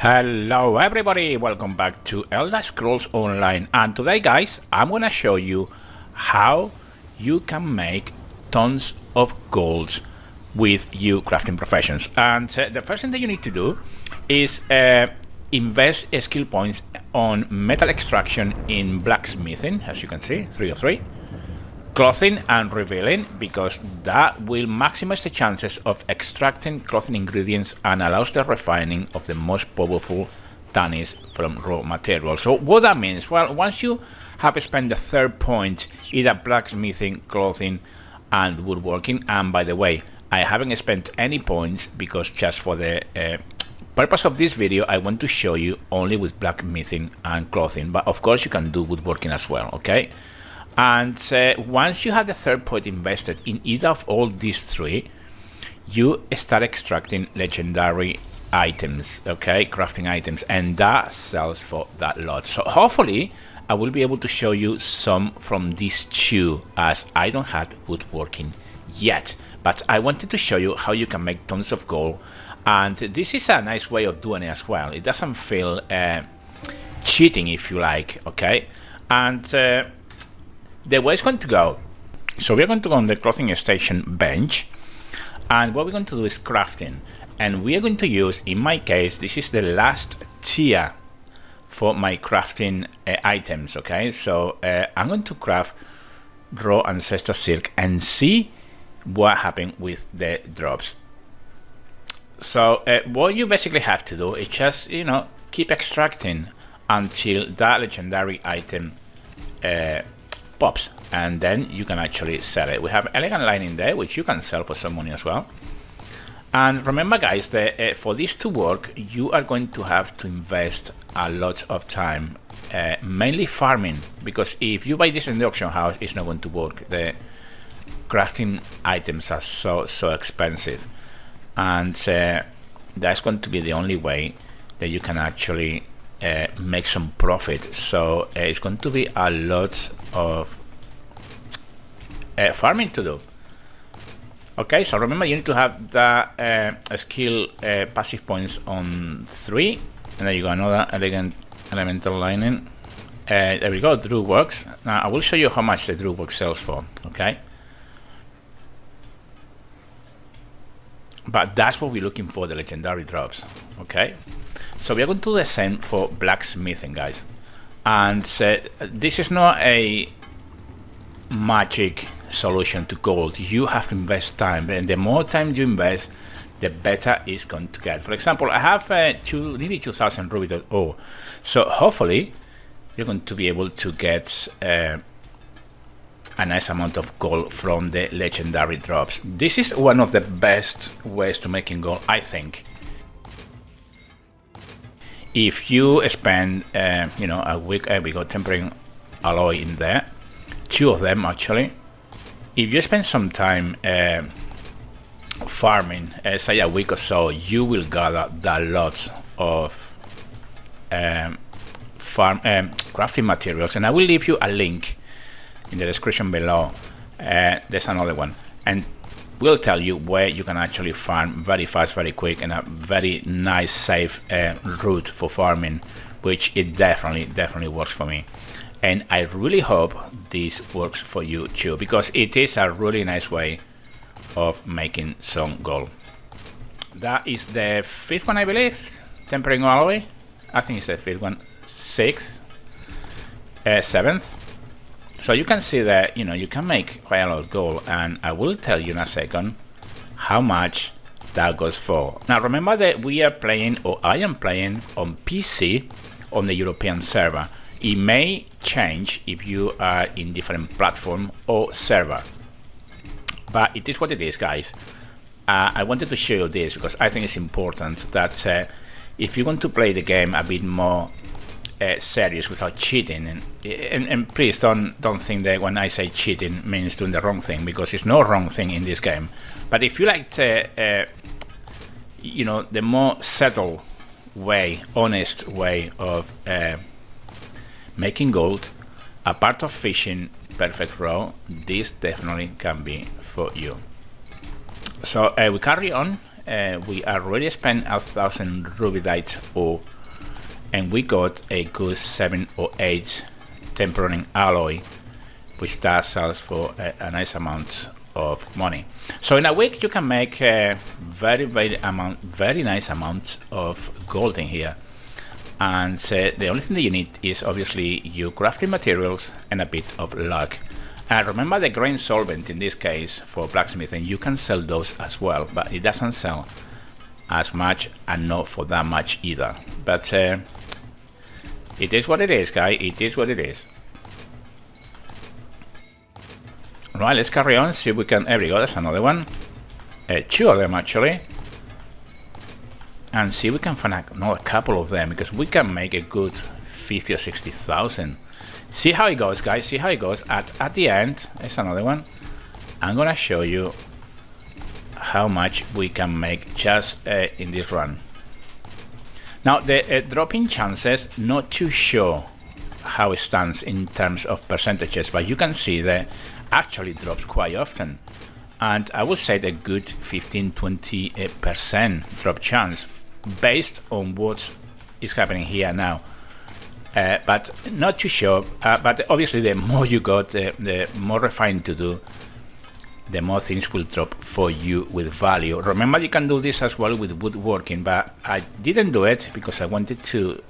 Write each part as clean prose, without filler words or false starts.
Hello everybody, welcome back to Elder Scrolls Online, and today guys I'm gonna show you how you can make tons of gold with your crafting professions. And the first thing that you need to do is invest skill points on metal extraction in blacksmithing, as you can see, 3 of 3, clothing and revealing, because that will maximize the chances of extracting clothing ingredients and allows the refining of the most powerful tannies from raw materials. So what that means, well, once you have spent the third point either blacksmithing, clothing and woodworking, and by the way, I haven't spent any points because just for the purpose of this video I want to show you only with blacksmithing and clothing, but of course you can do woodworking as well, okay? And once you have the third point invested in either of all these three, you start extracting legendary items, okay, crafting items, and that sells for that lot. So hopefully I will be able to show you some from these two, as I don't have woodworking yet, but I wanted to show you how you can make tons of gold, and this is a nice way of doing it as well. It doesn't feel cheating, if you like, okay? And the way it's going to go, so we're going to go on the clothing station bench, and what we're going to do is crafting, and we are going to use, in my case, this is the last tier for my crafting items, okay? So I'm going to craft raw ancestor silk and see what happens with the drops. So what you basically have to do is just, you know, keep extracting until that legendary item pops, and then you can actually sell it. We have elegant lining there, which you can sell for some money as well. And remember guys, that for this to work you are going to have to invest a lot of time, mainly farming, because if you buy this in the auction house it's not going to work. The crafting items are so expensive, and that's going to be the only way that you can actually make some profit. So it's going to be a lot of farming to do. Okay, so remember you need to have the skill passive points on 3, and there you go, another elegant elemental lining. There we go, Drew works. Now I will show you how much the Drew work sells for, okay? But that's what we're looking for, the legendary drops, okay? So we are going to do the same for blacksmithing, guys. And this is not a magic solution to gold. You have to invest time, and the more time you invest, the better it's going to get. For example, I have nearly 2000 ruby.0, so hopefully you're going to be able to get a nice amount of gold from the legendary drops. This is one of the best ways to making gold, I think. If you spend you know, a week, we got tempering alloy in there, 2 of them actually. If you spend some time farming, say a week or so, you will gather a lot of crafting materials, and I will leave you a link in the description below. There's another one, and we'll tell you where you can actually farm very fast, very quick, and a very nice, safe route for farming, which it definitely works for me. And I really hope this works for you too, because it is a really nice way of making some gold. That is the 5th one, I believe, tempering alloy. I think it's the 5th one, 6th, 7th. So you can see that, you know, you can make quite a lot of gold, and I will tell you in a second how much that goes for. Now remember that we are playing, or I am playing, on PC on the European server. It may change if you are in different platform or server, but it is what it is, guys. I wanted to show you this because I think it's important that if you want to play the game a bit more serious without cheating, and please don't think that when I say cheating means doing the wrong thing, because it's no wrong thing in this game. But if you like you know, the more subtle way, honest way of making gold, a part of fishing perfect raw, this definitely can be for you. So we carry on. We already spent 1000 rubidite ore and we got a good 7 or 8 tempering alloy, which does sells for a nice amount of money. So in a week you can make a very nice amount of gold in here. And the only thing that you need is obviously your crafting materials and a bit of luck. And remember the grain solvent in this case for blacksmithing, you can sell those as well, but it doesn't sell as much and not for that much either. But it is what it is, guys. It is what it is. Right, let's carry on, see if we can. There we go, there's another one. 2 of them actually. And see if we can find another couple of them, because we can make a good 50 or 60,000. See how it goes, guys. See how it goes. At the end, there's another one. I'm gonna show you how much we can make just in this run. Now the dropping chances, not too sure how it stands in terms of percentages, but you can see that actually drops quite often, and I would say a good 15-20% drop chance based on what is happening here now. But not too sure. But obviously, the more you got, the more refined to do, the more things will drop for you with value. Remember, you can do this as well with woodworking, but I didn't do it because I wanted to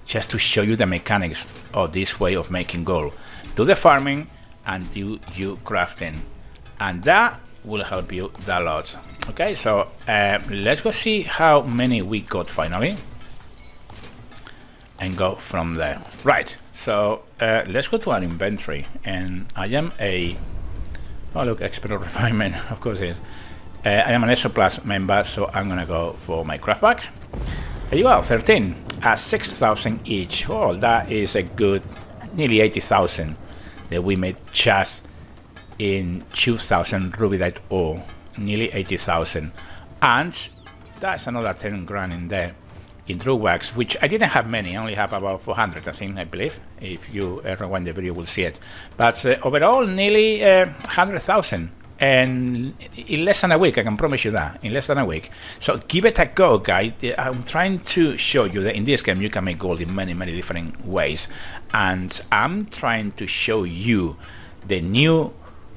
just to show you the mechanics of this way of making gold. Do the farming and do you crafting, and that will help you a lot. Okay, so let's go see how many we got finally and go from there. Right, so let's go to our inventory, and I am a expert of refinement, of course it is. I am an ESO Plus member, so I'm gonna go for my craft pack. There you go, 13 at 6,000 each. Oh, that is a good nearly 80,000 that we made just in 2,000 rubidite ore, nearly 80,000, and that's another 10 grand in there in true wax, which I didn't have many. I only have about 400, I think, I believe. If you rewind the video, you will see it. But overall, nearly 100,000, and in less than a week. I can promise you that, in less than a week. So give it a go, guys. I'm trying to show you that in this game you can make gold in many different ways, and I'm trying to show you the new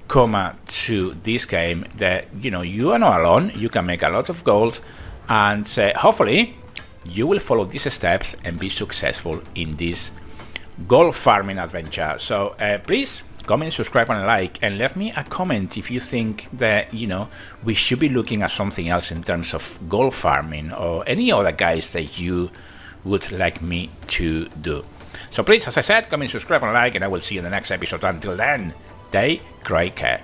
comma to this game, that you are not alone. You can make a lot of gold, and hopefully you will follow these steps and be successful in this gold farming adventure. So please comment, subscribe and like, and leave me a comment if you think that we should be looking at something else in terms of gold farming, or any other guys that you would like me to do. So please, as I said, comment, subscribe and like, and I will see you in the next episode. Until then, take great care.